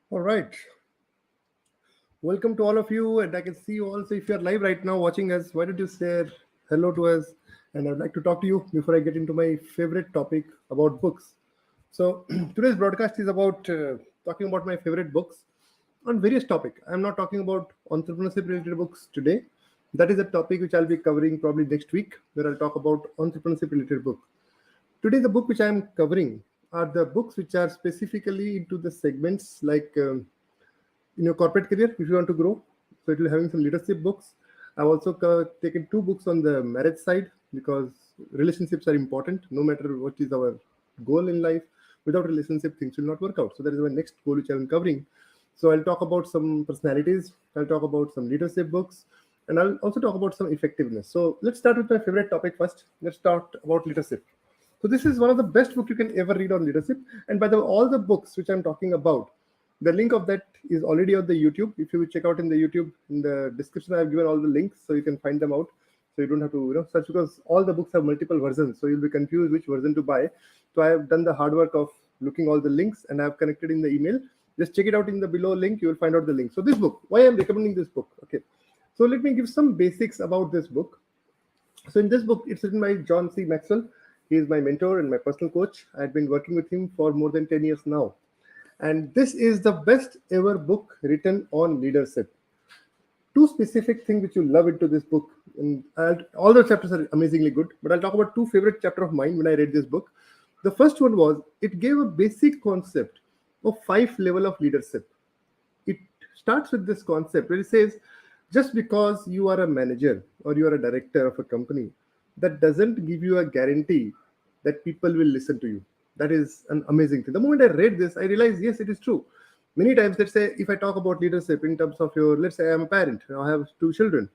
All right. Welcome to all of you. And I can see you also if you're live right now watching us. Why don't you say hello to us? And I'd like to talk to you before I get into my favorite topic about books. So today's broadcast is about talking about my favorite books on various topics. I'm not talking about entrepreneurship related books today. That is a topic which I'll be covering probably next week, where I'll talk about entrepreneurship related book. Today, the book which I am covering are the books which are specifically into the segments like in your corporate career if you want to grow. So it will having some leadership books. I've also taken two books on the marriage side because relationships are important no matter what is our goal in life. Without relationship, things will not work out. So that is my next goal which I'm covering. So I'll talk about some personalities. I'll talk about some leadership books, and I'll also talk about some effectiveness. So let's start with my favorite topic first. Let's start about leadership. So this is one of the best books you can ever read on leadership. And by the way, all the books which I'm talking about, the link of that is already on the YouTube. If you check out in the YouTube, in the description, I've given all the links so you can find them out. So you don't have to search because all the books have multiple versions. So you'll be confused which version to buy. So I have done the hard work of looking all the links and I've connected in the email. Just check it out in the below link. You will find out the link. So this book, why I'm recommending this book? Okay. So let me give some basics about this book. So in this book, it's written by John C. Maxwell. He is my mentor and my personal coach. I've been working with him for more than 10 years now. And this is the best ever book written on leadership. Two specific things which you love into this book. And all the chapters are amazingly good, but I'll talk about two favorite chapter of mine when I read this book. The first one was it gave a basic concept of 5 level of leadership. It starts with this concept where it says just because you are a manager or you are a director of a company, that doesn't give you a guarantee that people will listen to you. That is an amazing thing. The moment I read this, I realized, yes, it is true. Many times, let's say, if I talk about leadership in terms of let's say I'm a parent, I have two children.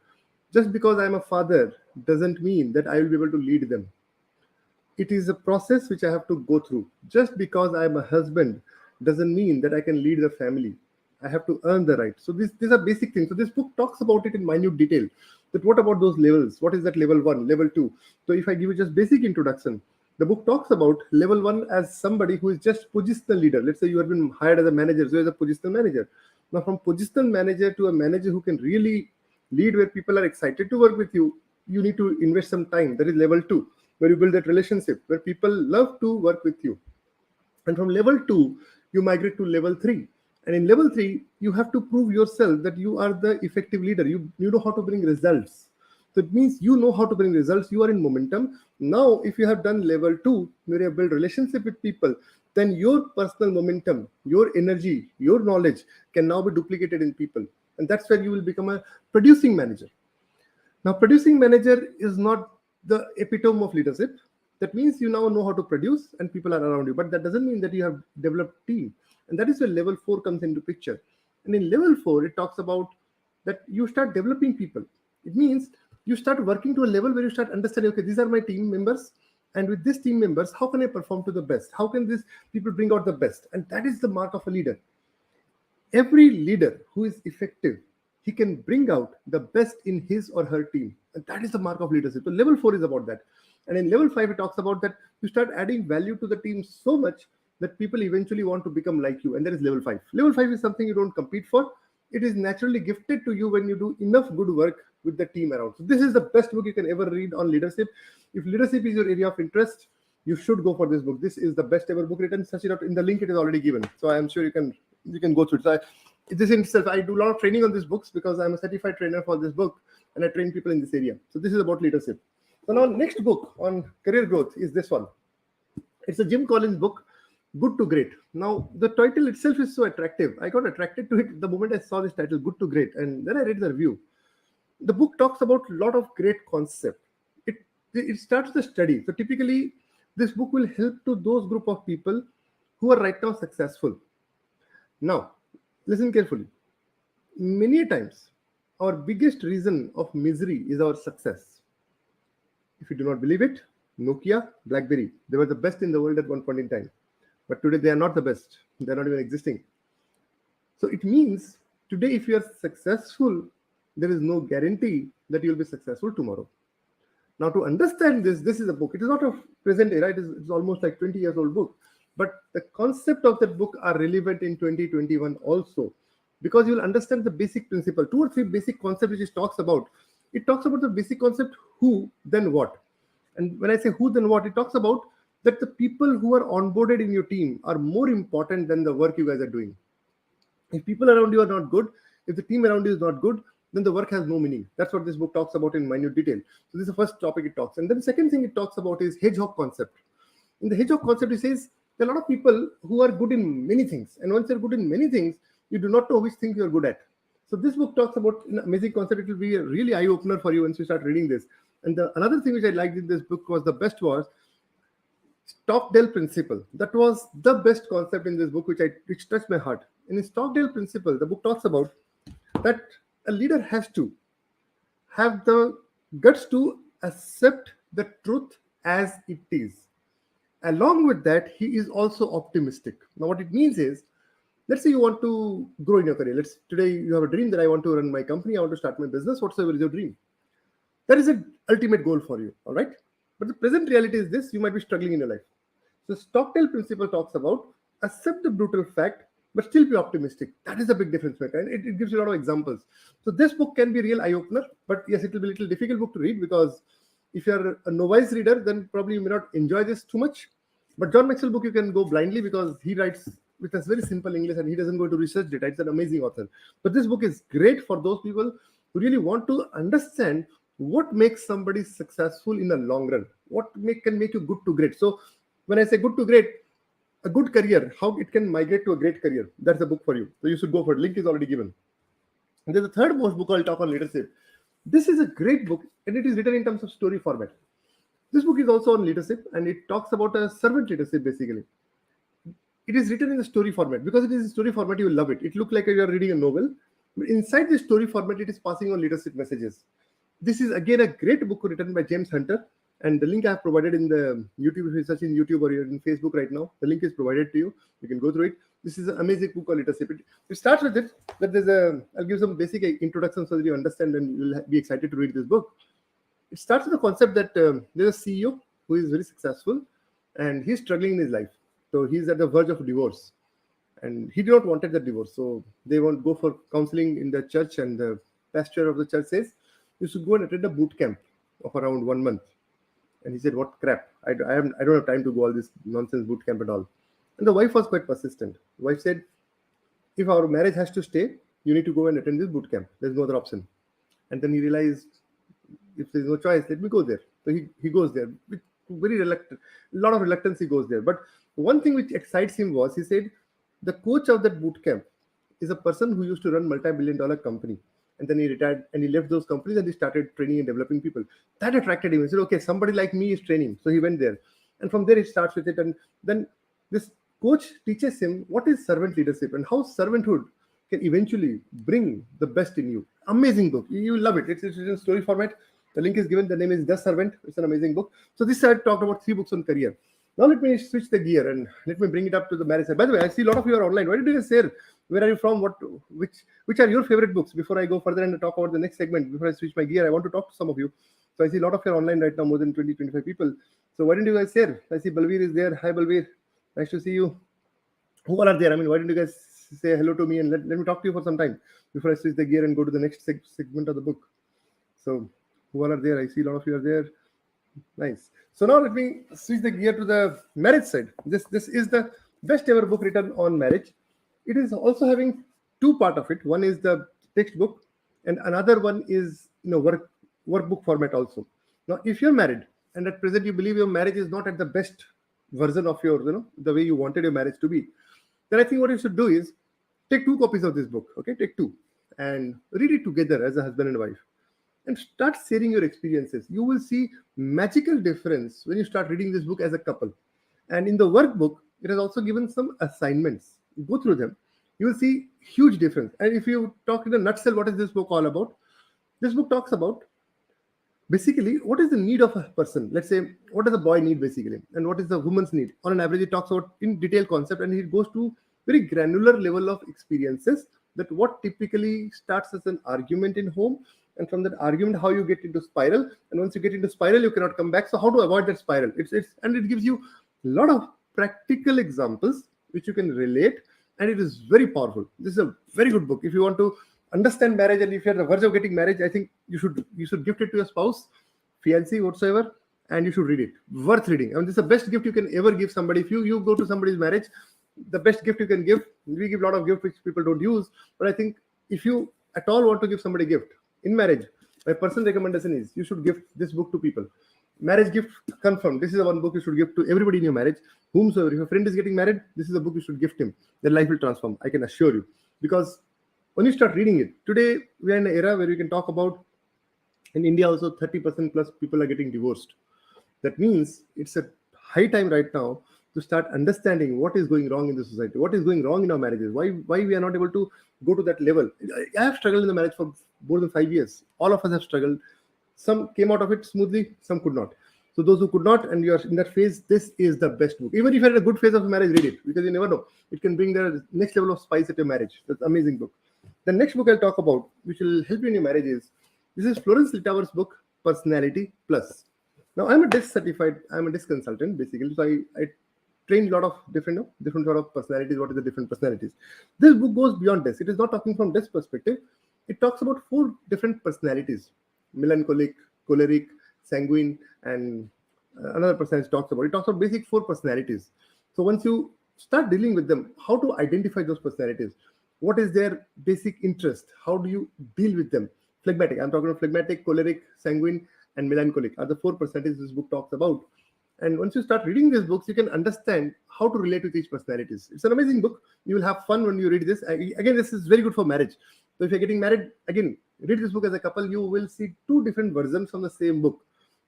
Just because I'm a father doesn't mean that I will be able to lead them. It is a process which I have to go through. Just because I'm a husband doesn't mean that I can lead the family. I have to earn the right. So these are basic things. So this book talks about it in minute detail. That what about those levels? What is that level one, level two? So if I give you just basic introduction, the book talks about level one as somebody who is just positional leader. Let's say you have been hired as a manager, so as a positional manager. Now from positional manager to a manager who can really lead where people are excited to work with you, you need to invest some time. That is level two, where you build that relationship, where people love to work with you. And from level two, you migrate to level three. And in level three, you have to prove yourself that you are the effective leader. You know how to bring results. So it means you know how to bring results. You are in momentum. Now, if you have done level two, where you have built relationship with people, then your personal momentum, your energy, your knowledge can now be duplicated in people. And that's where you will become a producing manager. Now, producing manager is not the epitome of leadership. That means you now know how to produce and people are around you. But that doesn't mean that you have developed team. And that is where level four comes into picture. And in level four, it talks about that you start developing people. It means you start working to a level where you start understanding, okay, these are my team members. And with these team members, how can I perform to the best? How can these people bring out the best? And that is the mark of a leader. Every leader who is effective, he can bring out the best in his or her team. And that is the mark of leadership. So level four is about that. And in level five, it talks about that you start adding value to the team so much that people eventually want to become like you. And that is level five. Level five is something you don't compete for. It is naturally gifted to you when you do enough good work with the team around. So this is the best book you can ever read on leadership. If leadership is your area of interest, you should go for this book. This is the best ever book written. Search it out in the link; it is already given. So I am sure you can go through it. So this in itself, I do a lot of training on these books because I'm a certified trainer for this book, and I train people in this area. So this is about leadership. So now next book on career growth is this one. It's a Jim Collins book, Good to Great. Now the title itself is so attractive. I got attracted to it the moment I saw this title, Good to Great, and then I read the review. The book talks about a lot of great concept. It starts the study. So typically, this book will help to those group of people who are right now successful. Now, listen carefully. Many times, our biggest reason of misery is our success. If you do not believe it, Nokia, BlackBerry, they were the best in the world at one point in time. But today they are not the best. They're not even existing. So it means today, if you are successful, there is no guarantee that you'll be successful tomorrow. Now, to understand this, this is a book. It is not a present era. It's almost like 20 years old book. But the concept of that book are relevant in 2021 also, because you'll understand the basic principle, two or three basic concepts which it talks about. It talks about the basic concept who, then what. And when I say who, then what, it talks about that the people who are onboarded in your team are more important than the work you guys are doing. If people around you are not good, if the team around you is not good, then the work has no meaning. That's what this book talks about in minute detail. So this is the first topic it talks. And then the second thing it talks about is hedgehog concept. In the hedgehog concept, it says there are a lot of people who are good in many things. And once you're good in many things, you do not know which things you're good at. So this book talks about an amazing concept. It will be a really eye-opener for you once you start reading this. And another thing which I liked in this book was the best was Stockdale principle. That was the best concept in this book, which touched my heart. In Stockdale principle, the book talks about that a leader has to have the guts to accept the truth as it is. Along with that, he is also optimistic. Now, what it means is, let's say you want to grow in your career. Today you have a dream that I want to run my company, I want to start my business, whatsoever is your dream. That is an ultimate goal for you, all right? But the present reality is this: you might be struggling in your life. So Stockdale principle talks about accept the brutal fact, but still be optimistic. That is a big difference maker, and it gives you a lot of examples. So this book can be a real eye opener, but yes, it will be a little difficult book to read, because if you're a novice reader, then probably you may not enjoy this too much. But John Maxwell book you can go blindly, because he writes with a very simple English and he doesn't go to research data. It's an amazing author. But this book is great for those people who really want to understand what makes somebody successful in the long run, can make you good to great. So when I say good to great, a good career, how it can migrate to a great career, that's a book for you. So you should go for it. Link is already given. And there's a third most book I'll talk on leadership. This is a great book, and it is written in terms of story format. This book is also on leadership, and it talks about a servant leadership basically. It is written in the story format. Because it is in story format, you will love it. It looks like you are reading a novel. But inside the story format, it is passing on leadership messages. This is again a great book written by James Hunter, and the link I have provided in the YouTube. If you search in YouTube or you're in Facebook right now, the link is provided to you. You can go through it. This is an amazing book on leadership. It starts with it that I'll give some basic introduction so that you understand and you'll be excited to read this book. It starts with the concept that there's a CEO who is very successful and he's struggling in his life. So he's at the verge of divorce, and he did not wanted the divorce. So they won't go for counseling in the church, and the pastor of the church says, you should go and attend a boot camp of around 1 month. And he said, what crap? I don't have time to go all this nonsense boot camp and all. And the wife was quite persistent. The wife said, if our marriage has to stay, you need to go and attend this boot camp. There's no other option. And then he realized, if there's no choice, let me go there. So he goes there with very reluctant, a lot of reluctance. He goes there. But one thing which excites him was, he said, the coach of that boot camp is a person who used to run multi-billion-dollar company. And then he retired and he left those companies and he started training and developing people. That attracted him. He said, okay, somebody like me is training. So he went there. And from there, he starts with it. And then this coach teaches him what is servant leadership and how servanthood can eventually bring the best in you. Amazing book. You will love it. It's in story format. The link is given. The name is The Servant. It's an amazing book. So this I talked about 3 books on career. Now let me switch the gear and let me bring it up to the marriage side. By the way, I see a lot of you are online. Why did you guys share? Where are you from? Which are your favorite books? Before I go further and talk about the next segment, before I switch my gear, I want to talk to some of you. So I see a lot of you are online right now, more than 20, 25 people. So why don't you guys share? I see Balveer is there. Hi, Balveer. Nice to see you. Who all are there? I mean, why don't you guys say hello to me and let me talk to you for some time before I switch the gear and go to the next segment of the book. So who all are there? I see a lot of you are there. Nice. So now let me switch the gear to the marriage side. This is the best ever book written on marriage. It is also having 2 parts of it. One is the textbook, and another one is workbook format also. Now, if you're married and at present you believe your marriage is not at the best version of your, the way you wanted your marriage to be, then I think what you should do is take 2 copies of this book. Okay, take 2 and read it together as a husband and wife. And start sharing your experiences. You will see magical difference when you start reading this book as a couple. And in the workbook, it has also given some assignments. Go through them. You will see huge difference. And if you talk in a nutshell, what is this book all about? This book talks about basically what is the need of a person. Let's say, what does a boy need basically? And what is the woman's need? On an average, it talks about in detail concept, and it goes to very granular level of experiences, that what typically starts as an argument in home, and from that argument how you get into spiral, and once you get into spiral you cannot come back. So how to avoid that spiral? And it gives you a lot of practical examples which you can relate, and it is very powerful. This is a very good book. If you want to understand marriage, and if you're on the verge of getting married, I think you should gift it to your spouse, fiancé, whatsoever, and you should read it. Worth reading. I mean, this is the best gift you can ever give somebody. If you go to somebody's marriage, the best gift you can give. We give a lot of gifts which people don't use, but I think if you at all want to give somebody a gift in marriage, my personal recommendation is you should gift this book to people. Marriage gift confirmed. This is the one book you should give to everybody in your marriage. Whomsoever, if your friend is getting married, this is a book you should gift him. Their life will transform. I can assure you. Because when you start reading it, today we are in an era where we can talk about, in India also 30% plus people are getting divorced. That means it's a high time right now to start understanding what is going wrong in the society, what is going wrong in our marriages, why we are not able to go to that level. I have struggled in the marriage for more than 5 years. All of us have struggled. Some came out of it smoothly, some could not. So those who could not, and you are in that phase, this is the best book. Even if you're in a good phase of marriage, read it, because you never know. It can bring the next level of spice at your marriage. That's an amazing book. The next book I'll talk about, which will help you in your marriage, this is Florence Littauer's book, Personality Plus. Now, I'm a DISC consultant, basically. So I train a lot of different sort of personalities. What are the different personalities? This book goes beyond DISC. It is not talking from DISC perspective. It talks about 4 different personalities: melancholic, choleric, sanguine, and another personality talks about. It talks about basic 4 personalities. So once you start dealing with them, how to identify those personalities? What is their basic interest? How do you deal with them? Phlegmatic. I'm talking about phlegmatic, choleric, sanguine, and melancholic are the 4 personalities this book talks about. And once you start reading these books, you can understand how to relate with each personalities. It's an amazing book. You will have fun when you read this. Again, this is very good for marriage. So if you're getting married, again, read this book as a couple. You will see 2 different versions from the same book.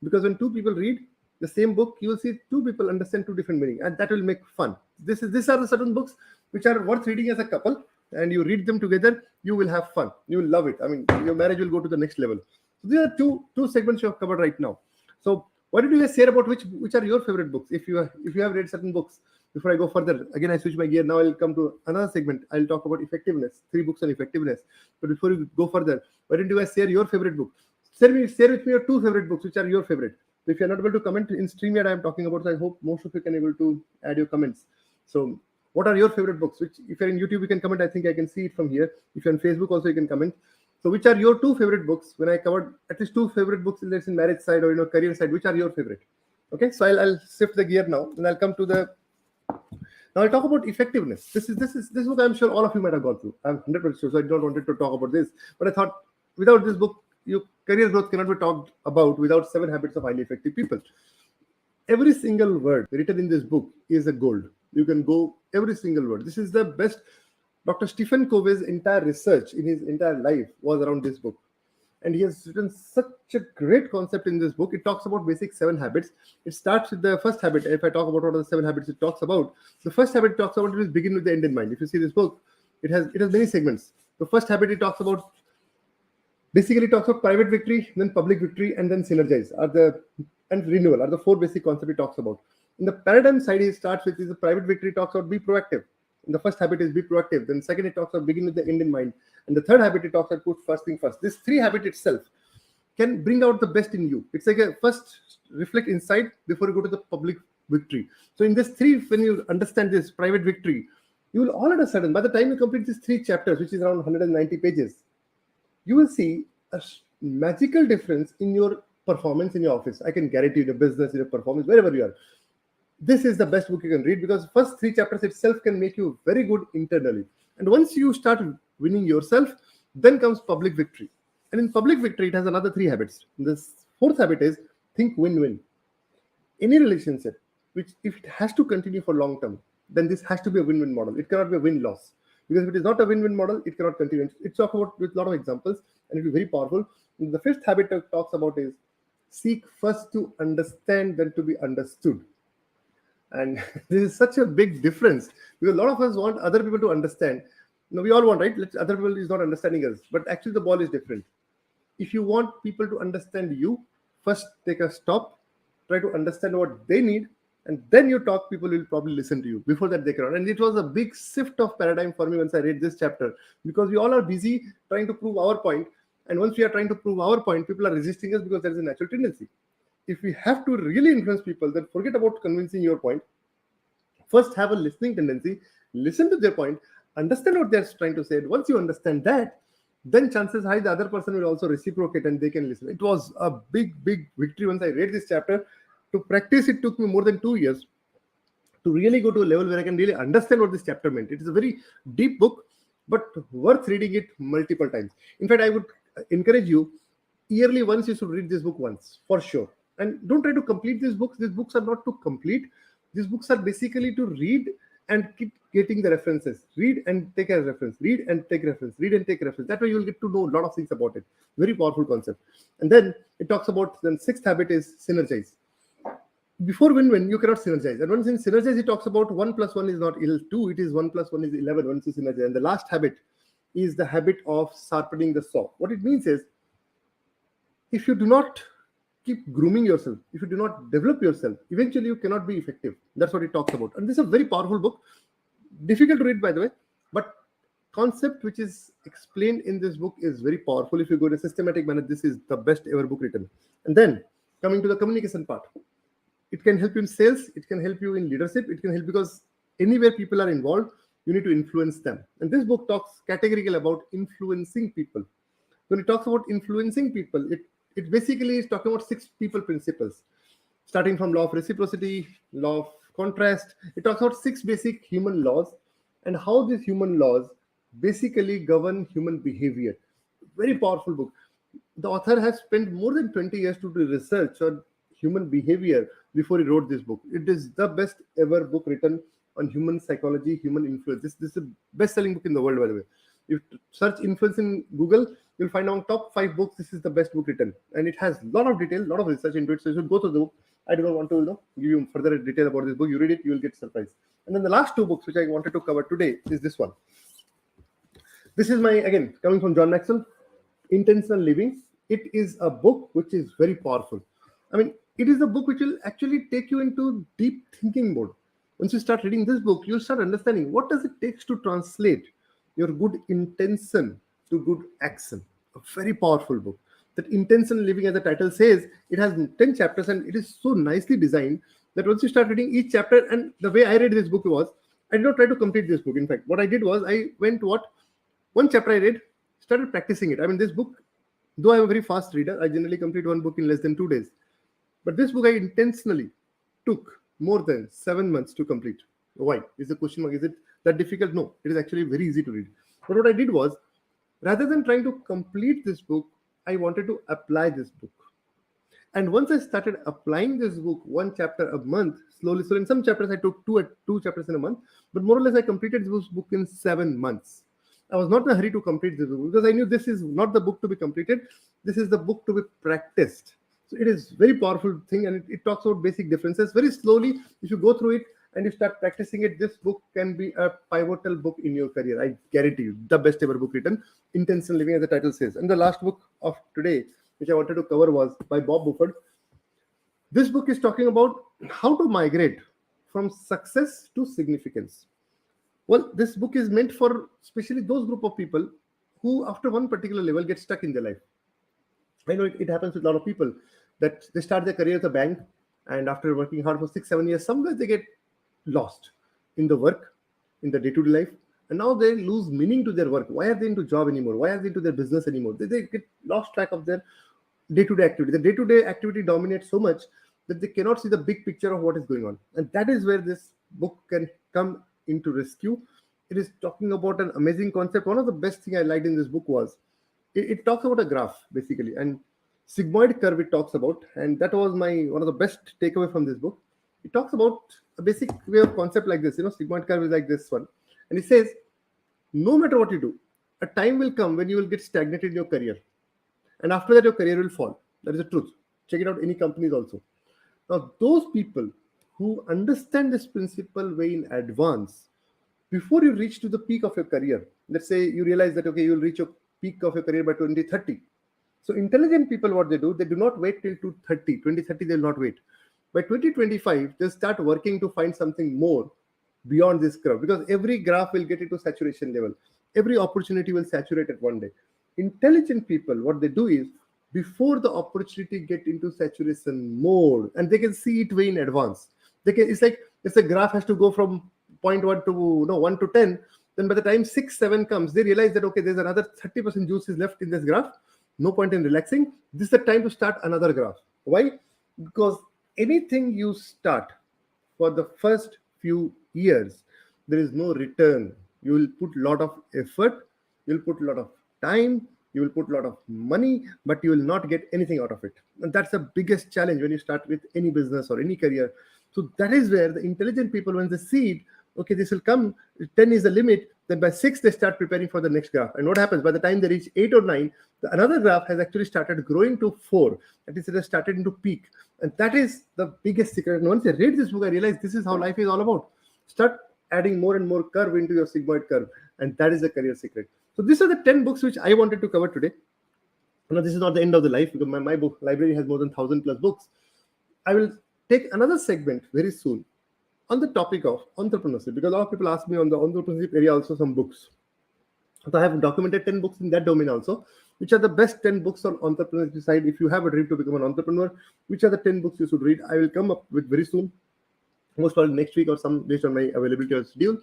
Because when 2 people read the same book, you will see 2 people understand 2 different meanings, and that will make fun. These are the certain books which are worth reading as a couple, and you read them together, you will have fun. You will love it. I mean, your marriage will go to the next level. So these are two segments you have covered right now. So why don't you guys share about which are your favorite books? If you have read certain books. Before I go further, again I switch my gear. Now I'll come to another segment. I'll talk about effectiveness. 3 books on effectiveness. But before you go further, why don't you guys share your favorite book? Share with me your 2 favorite books, which are your favorite. So if you're not able to comment in StreamYard, I'm talking about, so I hope most of you can able to add your comments. So what are your favorite books? Which, if you're in YouTube, you can comment. I think I can see it from here. If you're on Facebook also, you can comment. So which are your 2 favorite books? When I covered at least 2 favorite books in marriage side or career side, which are your favorite? Okay, so I'll shift the gear now, and I'll come to the. Now I'll talk about effectiveness. This book I'm sure all of you might have gone through. I'm 100% sure, so I don't wanted to talk about this. But I thought without this book, your career growth cannot be talked about without 7 Habits of Highly Effective People. Every single word written in this book is a gold. You can go every single word. This is the best. Dr. Stephen Covey's entire research in his entire life was around this book. And he has written such a great concept in this book. It talks about basic 7 habits. It starts with the first habit. If I talk about what are the 7 habits it talks about, the first habit it talks about is begin with the end in mind. If you see this book, it has many segments. The first habit it talks about, basically talks about private victory, then public victory, and then synergize and renewal are the 4 basic concepts it talks about. In the paradigm side, he starts with the private victory talks about be proactive. And the first habit is be proactive. Then second, it talks about begin with the end in mind. And the third habit, it talks about put first thing first. This 3 habit itself can bring out the best in you. It's like a first reflect inside before you go to the public victory. So in this 3, when you understand this private victory, you will all of a sudden, by the time you complete these 3 chapters, which is around 190 pages, you will see a magical difference in your performance in your office. I can guarantee you, in your business, in your performance, wherever you are. This is the best book you can read, because first 3 chapters itself can make you very good internally. And once you start winning yourself, then comes public victory. And in public victory, it has another 3 habits. This 4th habit is think win-win. Any relationship, which if it has to continue for long term, then this has to be a win-win model. It cannot be a win-loss. Because if it is not a win-win model, it cannot continue. It's talked about with a lot of examples, and it will be very powerful. And the 5th habit it talks about is seek first to understand, then to be understood. And this is such a big difference, because a lot of us want other people to understand. No, we all want, right? Other people is not understanding us, but actually the ball is different. If you want people to understand you, first take a stop, try to understand what they need, and then you talk. People will probably listen to you. Before that, they cannot. And it was a big shift of paradigm for me once I read this chapter, because we all are busy trying to prove our point. And once we are trying to prove our point, people are resisting us because there is a natural tendency. If we have to really influence people, then forget about convincing your point. First, have a listening tendency, listen to their point, understand what they're trying to say. Once you understand that, then chances high the other person will also reciprocate and they can listen. It was a big victory once I read this chapter. To practice, it took me more than 2 years to really go to a level where I can really understand what this chapter meant. It is a very deep book, but worth reading it multiple times. In fact, I would encourage you, yearly once you should read this book once, for sure. And don't try to complete these books. These books are not to complete. These books are basically to read and keep getting the references. Read and take a reference. Read and take reference. Read and take reference. That way you will get to know a lot of things about it. Very powerful concept. And then it talks about the sixth habit is synergize. Before win-win, you cannot synergize. And once in synergize, he talks about 1 plus 1 is not 2, it is 1 plus 1 is 11 once you synergize. And the last habit is the habit of sharpening the saw. What it means is, if you do not keep grooming yourself, if you do not develop yourself, eventually you cannot be effective. That's what it talks about. And this is a very powerful book. Difficult to read, by the way, but concept which is explained in this book is very powerful. If you go in a systematic manner, this is the best ever book written. And then coming to the communication part. It can help you in sales. It can help you in leadership. It can help because anywhere people are involved, you need to influence them. And this book talks categorically about influencing people. When it talks about influencing people, it basically is talking about 6 people principles, starting from law of reciprocity, law of contrast. It talks about 6 basic human laws and how these human laws basically govern human behavior. Very powerful book. The author has spent more than 20 years to do research on human behavior before he wrote this book. It is the best ever book written on human psychology, human influence. This is the best-selling book in the world, by the way. If you search influence in Google, you'll find on top 5 books, this is the best book written. And it has a lot of detail, a lot of research into it. So you should go through the book. I do not want to give you further detail about this book. You read it, you will get surprised. And then the last 2 books which I wanted to cover today is this one. This is my, again, coming from John Maxwell, Intentional Living. It is a book which is very powerful. I mean, it is a book which will actually take you into deep thinking mode. Once you start reading this book, you'll start understanding what does it take to translate your good intention to good action. A very powerful book. That Intentional Living, as the title says, it has 10 chapters and it is so nicely designed that once you start reading each chapter, and the way I read this book was, I did not try to complete this book. In fact, what I did was I went to one chapter I read, started practicing it. I mean, this book, though I'm a very fast reader, I generally complete one book in less than 2 days. But this book I intentionally took more than 7 months to complete. Why? Is the question mark. Is it that difficult? No, it is actually very easy to read. But what I did was, rather than trying to complete this book, I wanted to apply this book. And once I started applying this book 1 chapter a month, slowly, so in some chapters I took two chapters in a month, but more or less I completed this book in 7 months. I was not in a hurry to complete this book because I knew this is not the book to be completed. This is the book to be practiced. So it is very powerful thing, and it talks about basic differences. Very slowly, if you go through it and you start practicing it, this book can be a pivotal book in your career. I guarantee you, the best ever book written, Intentional Living, as the title says. And the last book of today, which I wanted to cover, was by Bob Buford. This book is talking about how to migrate from success to significance. Well, this book is meant for especially those group of people who, after one particular level, get stuck in their life. I know it happens with a lot of people that they start their career at a bank, and after working hard for 6-7 years, somewhere they get lost in the work, in the day-to-day life, and now they lose meaning to their work. Why are they into job anymore? Why are they into their business anymore? They get lost track of their day-to-day activity. The day-to-day activity dominates so much that they cannot see the big picture of what is going on. And that is where this book can come into rescue. It is talking about an amazing concept. One of the best things I liked in this book was it talks about a graph basically, and sigmoid curve it talks about, and that was one of the best takeaway from this book. It talks about a basic way of concept like this. Sigmoid curve is like this one, and it says no matter what you do, a time will come when you will get stagnated in your career, and after that your career will fall. That is the truth. Check it out, any companies also. Now those people who understand this principle way in advance, before you reach to the peak of your career, let's say you realize that okay, you'll reach your peak of your career by 2030. So intelligent people, what they do not wait till 2030, they'll not wait. By 2025, they'll start working to find something more beyond this curve, because every graph will get into saturation level. Every opportunity will saturate at one day. Intelligent people, what they do is, before the opportunity get into saturation mode, and they can see it way in advance. It's like If the graph has to go from point 1 to 1 to 10, then by the time 6 7 comes, they realize that okay, there's another 30% juice is left in this graph. No point in relaxing. This is the time to start another graph. Why? Because anything you start for the first few years, there is no return. You will put a lot of effort, you'll put a lot of time, you will put a lot of money, but you will not get anything out of it. And that's the biggest challenge when you start with any business or any career. So that is where the intelligent people, when they see it, okay, this will come, 10 is the limit, then by 6 they start preparing for the next graph. And what happens by the time they reach 8 or 9, another graph has actually started growing to 4. That is, it has started into peak. And that is the biggest secret. And once I read this book, I realized this is how life is all about. Start adding more and more curve into your sigmoid curve. And that is the career secret. So these are the 10 books which I wanted to cover today. Now, this is not the end of the life because my book library has more than 1,000 plus books. I will take another segment very soon on the topic of entrepreneurship, because a lot of people ask me on the entrepreneurship area also some books. So I have documented 10 books in that domain also, which are the best 10 books on entrepreneurship side. If you have a dream to become an entrepreneur, which are the 10 books you should read? I will come up with very soon, most probably next week or some based on my availability or schedule.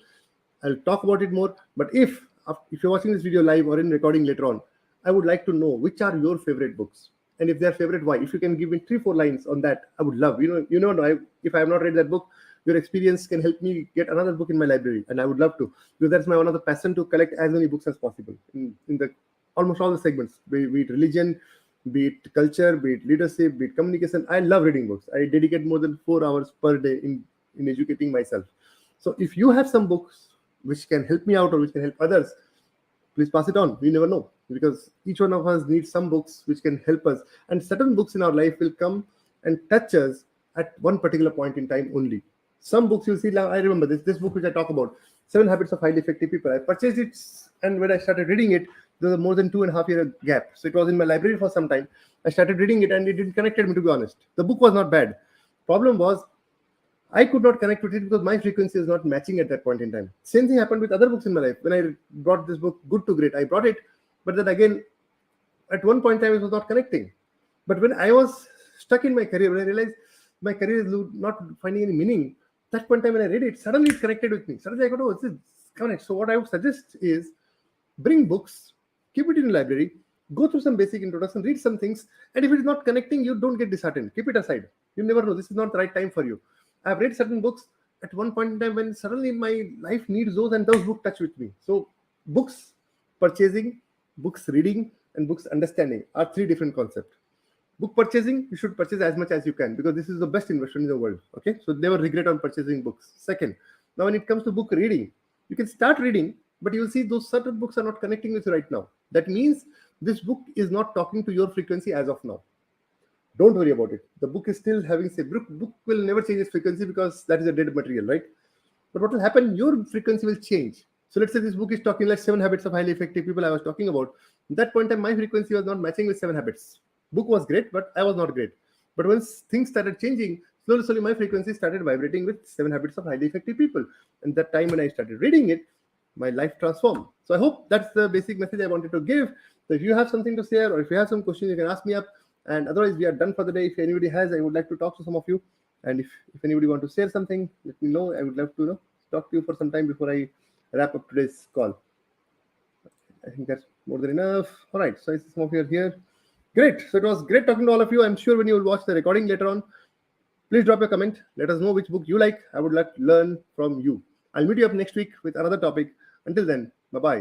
I'll talk about it more. But if you're watching this video live or in recording later on, I would like to know which are your favorite books, and if they're favorite, why. If you can give me 3-4 lines on that, I would love. If I have not read that book, your experience can help me get another book in my library, and I would love to, because that's my one of the passion, to collect as many books as possible in the almost all the segments, be it religion, be it culture, be it leadership, be it communication. I love reading books. I dedicate more than 4 hours per day in educating myself. So if you have some books which can help me out or which can help others, please pass it on. We never know, because each one of us needs some books which can help us, and certain books in our life will come and touch us at one particular point in time only. Some books you'll see, I remember this book which I talk about, 7 Habits of Highly Effective People. I purchased it, and when I started reading it, there was more than 2.5 year gap. So it was in my library for some time. I started reading it and it didn't connect me, to be honest. The book was not bad. Problem was, I could not connect with it because my frequency is not matching at that point in time. Same thing happened with other books in my life. When I brought this book, Good to Great, I brought it, but then again, at one point in time, it was not connecting. But when I was stuck in my career, when I realized my career is not finding any meaning, that point in time when I read it, suddenly it connected with me. Suddenly I got, oh, this is connect. So what I would suggest is bring books, keep it in the library, go through some basic introduction, read some things, and if it is not connecting, you don't get disheartened. Keep it aside. You never know. This is not the right time for you. I've read certain books at one point in time when suddenly my life needs those, and those books touch with me. So books purchasing, books reading, and books understanding are 3 different concepts. Book purchasing, you should purchase as much as you can, because this is the best investment in the world. Okay, so never regret on purchasing books. Second, now when it comes to book reading, you can start reading, but you will see those certain books are not connecting with you right now. That means this book is not talking to your frequency as of now. Don't worry about it. The book is still having, say, book will never change its frequency because that is a dead material, right? But what will happen, your frequency will change. So let's say this book is talking like 7 Habits of Highly Effective People I was talking about. At that point in time, my frequency was not matching with 7 Habits. Book was great, but I was not great. But once things started changing, slowly my frequency started vibrating with 7 Habits of Highly Effective People. And that time when I started reading it, my life transformed. So I hope that's the basic message I wanted to give. So if you have something to share, or if you have some questions, you can ask me up. And otherwise, we are done for the day. If anybody has, I would like to talk to some of you. And if anybody want to share something, let me know. I would love to talk to you for some time before I wrap up today's call. I think that's more than enough. All right. So I see some of you are here. Great. So it was great talking to all of you. I'm sure when you will watch the recording later on, please drop a comment. Let us know which book you like. I would like to learn from you. I'll meet you up next week with another topic. Until then, bye-bye.